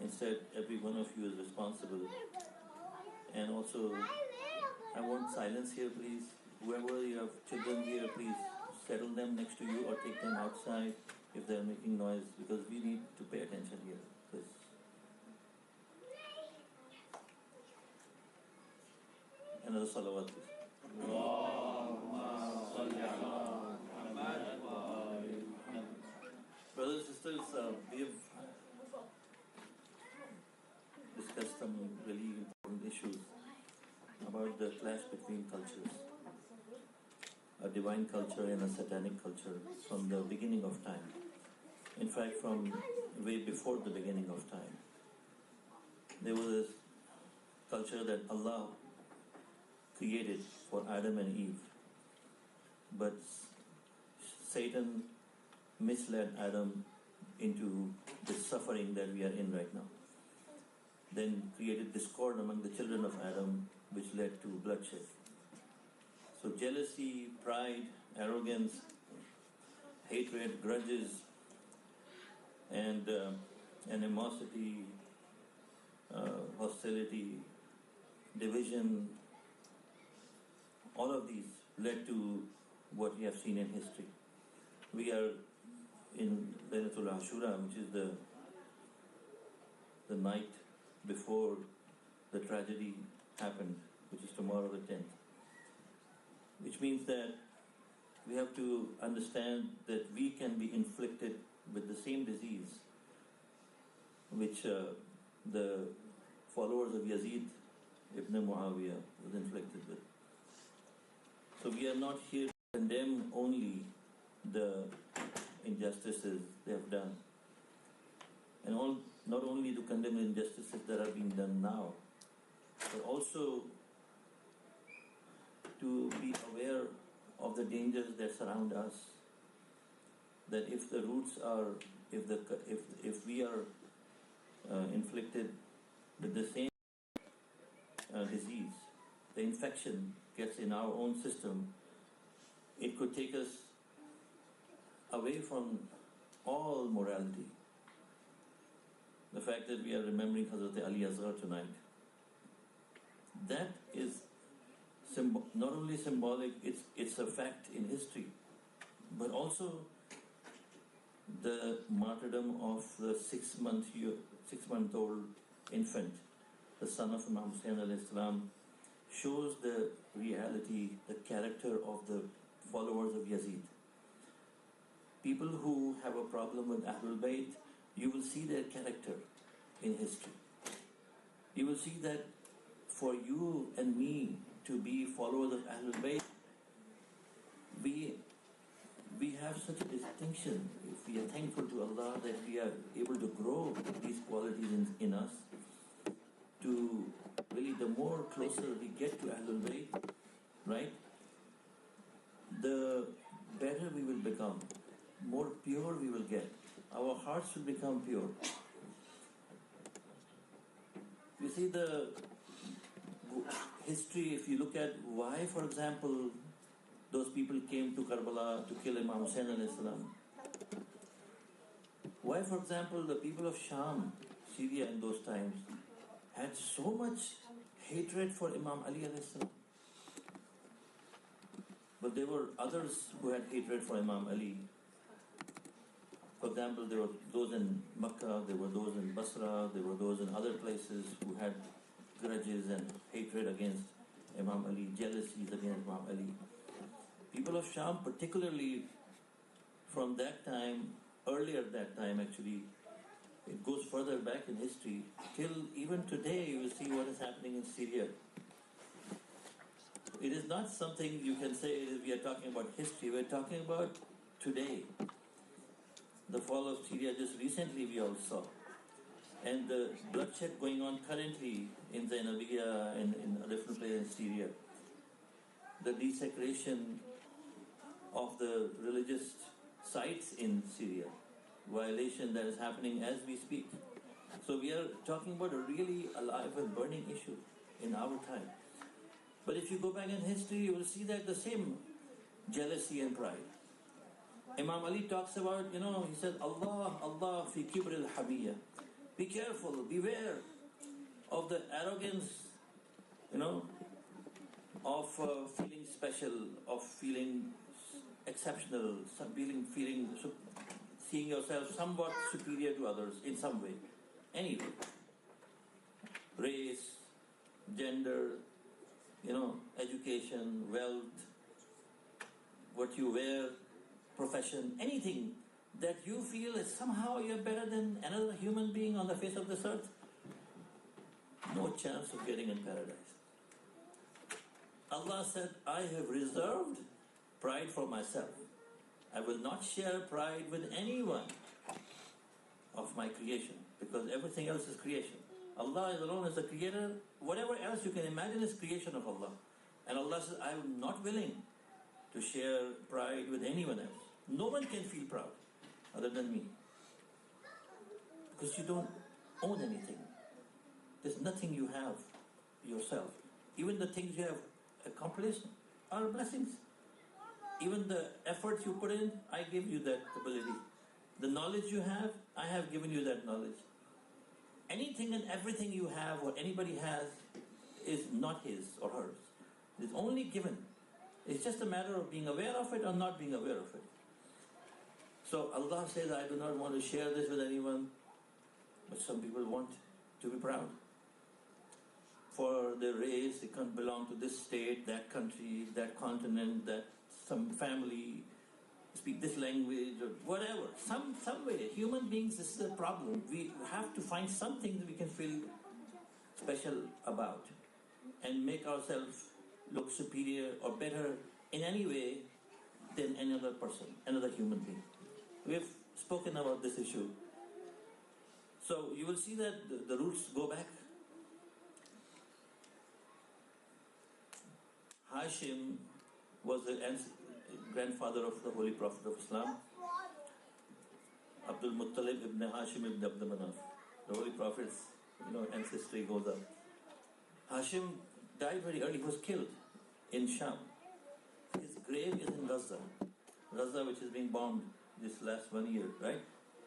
Instead, every one of you is responsible. And also, I want silence here, please. Whoever you have children here, please settle them next to you or take them outside if they're making noise, because we need to pay attention here. Please. Another salawat, please. Brothers and sisters, we have discussed some really important issues about the clash between cultures, a divine culture and a satanic culture from the beginning of time. In fact, from way before the beginning of time. There was a culture that Allah created for Adam and Eve. But Satan misled Adam into the suffering that we are in right now. Then created discord among the children of Adam, which led to bloodshed. So jealousy, pride, arrogance, hatred, grudges, and animosity, hostility, division, all of these led to what we have seen in history. We are in Laylatul Ashura, which is the night before the tragedy happened, which is tomorrow the 10th. Which means that we have to understand that we can be inflicted with the same disease which the followers of Yazid ibn Muawiyah was inflicted with. So we are not here to condemn only the injustices they have done, and not only to condemn the injustices that are being done now, but also to be aware of the dangers that surround us. That if the roots are, if we are inflicted with the same disease, the infection gets in our own system, it could take us away from all morality. The fact that we are remembering Hazrat Ali Asghar tonight, that is not only symbolic, it's a fact in history, but also the martyrdom of the 6-month-old infant, the son of Imam Hussain alayhi salam, shows the reality, the character of the followers of Yazid. People who have a problem with Ahlul Bayt, you will see their character in history. You will see that for you and me to be followers of Ahlul Bayt, we have such a distinction. If we are thankful to Allah that we are able to grow these qualities in us, to really, the more closer we get to Ahlul Bayt, right, the better we will become, more pure we will get. Our hearts will become pure. You see the history, if you look at why, for example, those people came to Karbala to kill Imam Hussain alayhi salam. Why, for example, the people of Sham, Syria in those times, had so much hatred for Imam Ali alayhi salam. But there were others who had hatred for Imam Ali. For example, there were those in Makkah, there were those in Basra, there were those in other places who had grudges and hatred against Imam Ali, jealousies against Imam Ali. People of Sham, particularly from that time, earlier that time actually, it goes further back in history, till even today you will see what is happening in Syria. It is not something you can say we are talking about history, we are talking about today. The fall of Syria just recently we all saw. And the bloodshed going on currently in Zainabiyya and in different places in Syria. The desecration of the religious sites in Syria. Violation that is happening as we speak. So we are talking about a really alive and burning issue in our time. But if you go back in history, you will see that the same jealousy and pride. Imam Ali talks about, he said, Allah fi kibr al-hamiyya. Be careful, beware of the arrogance, of feeling special, of feeling exceptional, seeing yourself somewhat superior to others in some way. Anyway, race, gender, education, wealth, what you wear, profession, anything that you feel that somehow you're better than another human being on the face of this earth, no chance of getting in paradise. Allah said, I have reserved pride for myself. I will not share pride with anyone of my creation, because everything else is creation. Allah is alone as the creator. Whatever else you can imagine is creation of Allah. And Allah says, I am not willing to share pride with anyone else. No one can feel proud other than me. Because you don't own anything. There's nothing you have yourself. Even the things you have accomplished are blessings. Even the efforts you put in, I give you that ability. The knowledge you have, I have given you that knowledge. Anything and everything you have or anybody has is not his or hers. It's only given. It's just a matter of being aware of it or not being aware of it. So Allah says, I do not want to share this with anyone, but some people want to be proud. For their race, they can't belong to this state, that country, that continent, that some family, speak this language or whatever. Some way, human beings, this is a problem. We have to find something that we can feel special about and make ourselves look superior or better in any way than any other person, another human being. We have spoken about this issue. So you will see that the roots go back. Hashim was the grandfather of the Holy Prophet of Islam. Abdul Muttalib ibn Hashim ibn Abd Manaf. The Holy Prophet's ancestry goes up. Hashim died very early. He was killed in Sham. His grave is in Gaza. Gaza, which is being bombed this last 1 year, right?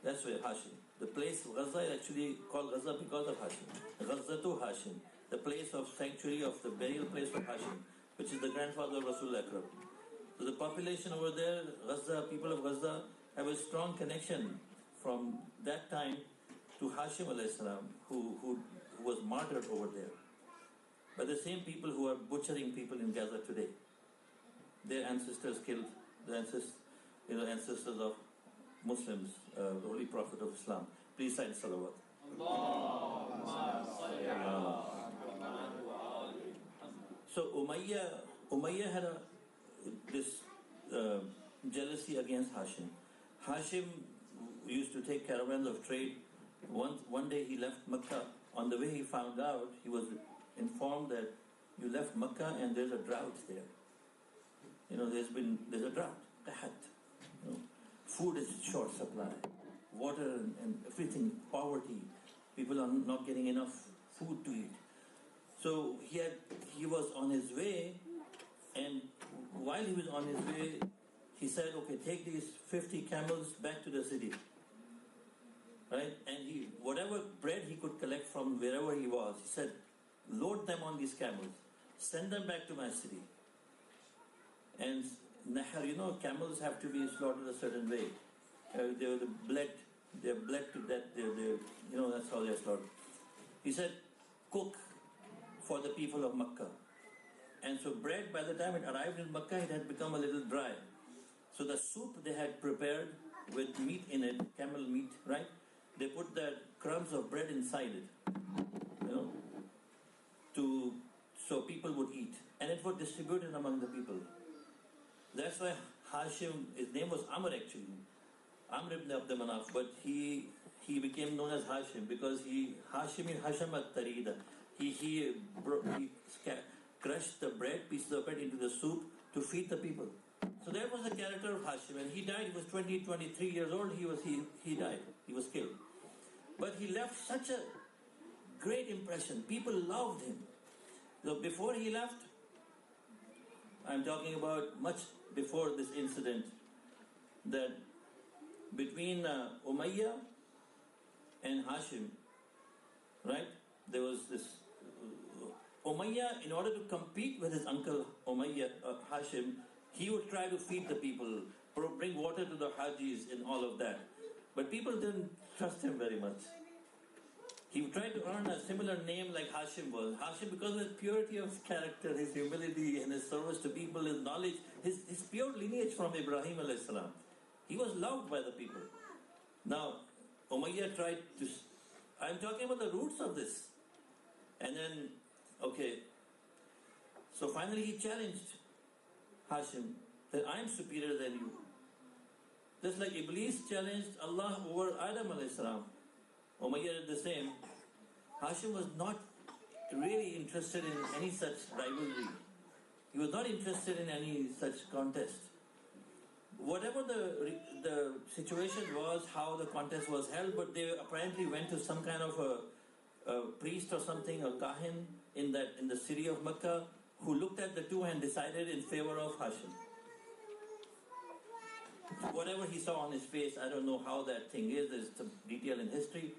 That's where Hashim. The place of Gaza is actually called Gaza because of Hashim. Gaza to Hashim. The place of sanctuary of the burial place of Hashim, which is the grandfather of Rasul Akram. So the population over there, Gaza, people of Gaza, have a strong connection from that time to Hashim alayhi salam, who was martyred over there. But the same people who are butchering people in Gaza today, their ancestors killed the ancestors of Muslims, the Holy Prophet of Islam. Please sign salawat. So Umayyah had this jealousy against Hashim. Hashim used to take caravans of trade. One day he left Mecca. On the way he found out, he was informed that you left Mecca and there's a drought there. There's a drought, food is short supply, water and everything, poverty. People are not getting enough food to eat. So he was on his way, and while he was on his way, he said, okay, take these 50 camels back to the city. Right? And whatever bread he could collect from wherever he was, he said, load them on these camels, send them back to my city. And nahar, camels have to be slaughtered a certain way. They're bled to death. That's how they're slaughtered. He said, cook for the people of Makkah. And so bread, by the time it arrived in Makkah, it had become a little dry. So the soup they had prepared with meat in it, camel meat, right? They put the crumbs of bread inside it, so people would eat. And it was distributed among the people. That's why Hashim, his name was Amr actually, Amr ibn Abd Manaf, but he became known as Hashim because Hashim is Hasham at-Tarida. He crushed the bread, pieces of bread into the soup to feed the people. So that was the character of Hashim, and he died. He was 23 years old. He died. He was killed. But he left such a great impression. People loved him. So before he left, I'm talking about much before this incident, that between Umayyah and Hashim, there was this Umayyah, in order to compete with his uncle Umayyah, Hashim, he would try to feed the people, bring water to the Hajis and all of that. But people didn't trust him very much. He tried to earn a similar name like Hashim was. Hashim, because of his purity of character, his humility and his service to people, his knowledge, his pure lineage from Ibrahim alayhi salam, he was loved by the people. Now, Umayyah tried to... I'm talking about the roots of this. And then, okay, so finally he challenged Hashim that I am superior than you. Just like Iblis challenged Allah over Adam alayhi salam. Umayyah did the same. Hashim was not really interested in any such rivalry. He was not interested in any such contest. Whatever the situation was, how the contest was held, but they apparently went to some kind of a priest or something, a kahin in the city of Mecca, who looked at the two and decided in favor of Hashim. Whatever he saw on his face, I don't know how that thing is, there's some detail in history,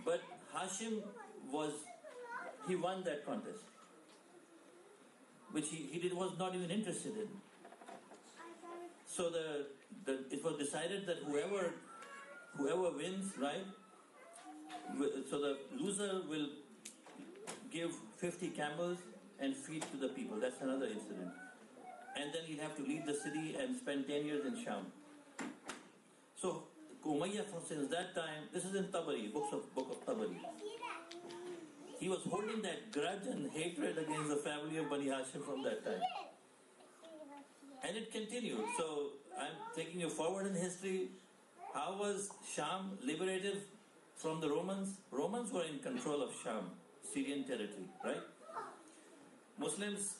but Hashim he won that contest, which he was not even interested in. So it was decided that whoever wins, right, so the loser will give 50 camels and feed to the people. That's another incident. And then he'll have to leave the city and spend 10 years in Sham. So Umayyah, since that time, this is in Tabari, book of Tabari. He was holding that grudge and hatred against the family of Bani Hashim from that time. And it continued. So I'm taking you forward in history. How was Sham liberated from the Romans? Romans were in control of Sham, Syrian territory, right? Muslims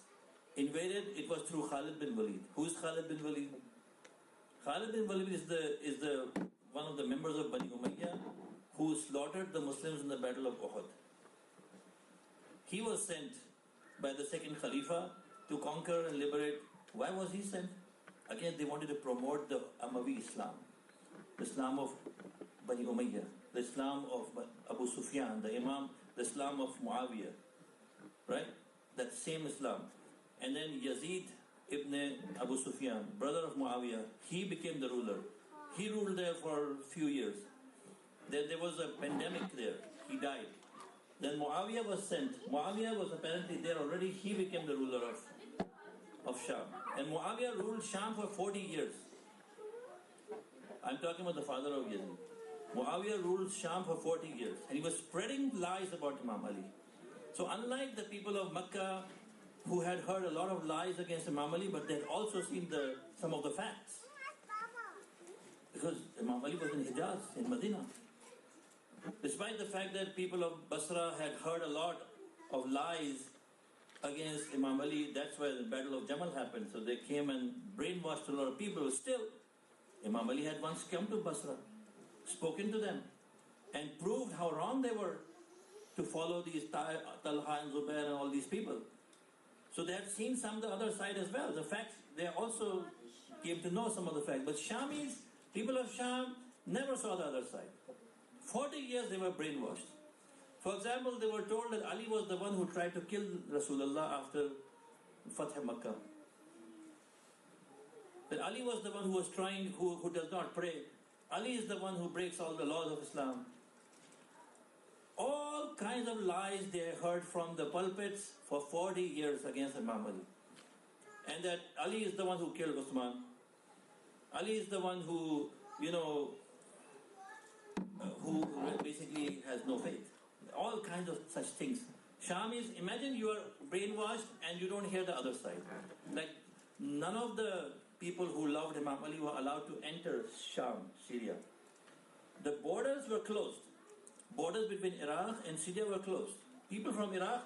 invaded, it was through Khalid bin Walid. Who is Khalid bin Walid? Khalid bin Walid is the one of the members of Bani Umayyah who slaughtered the Muslims in the Battle of Uhud. He was sent by the second Khalifa to conquer and liberate. Why was he sent? Again, they wanted to promote the Umayyi Islam, the Islam of Bani Umayyah, the Islam of Abu Sufyan, the Imam, the Islam of Muawiyah, right? That same Islam. And then Yazid ibn Abu Sufyan, brother of Muawiyah, he became the ruler. He ruled there for a few years. Then there was a pandemic there. He died. Then Muawiyah was sent. Muawiyah was apparently there already. He became the ruler of Sham. And Muawiyah ruled Sham for 40 years. I'm talking about the father of Yazid. Muawiyah ruled Sham for 40 years. And he was spreading lies about Imam Ali. So unlike the people of Mecca who had heard a lot of lies against Imam Ali, but they had also seen some of the facts. Because Imam Ali was in Hijaz, in Medina. Despite the fact that people of Basra had heard a lot of lies against Imam Ali, that's why the Battle of Jamal happened. So they came and brainwashed a lot of people. Still, Imam Ali had once come to Basra, spoken to them, and proved how wrong they were to follow these Talha and Zubair and all these people. So they had seen some of the other side as well. The facts, they also came to know some of the facts. But Shamis, people of Sham, never saw the other side. 40 years they were brainwashed. For example, they were told that Ali was the one who tried to kill Rasulullah after Fath Makkah. That Ali was the one who was trying, who does not pray. Ali is the one who breaks all the laws of Islam. All kinds of lies they heard from the pulpits for 40 years against Imam Ali. And that Ali is the one who killed Uthman. Ali is the one who basically has no faith. All kinds of such things. Shamis, imagine you are brainwashed and you don't hear the other side. Like none of the people who loved Imam Ali were allowed to enter Sham, Syria. The borders were closed. Borders between Iraq and Syria were closed. People from Iraq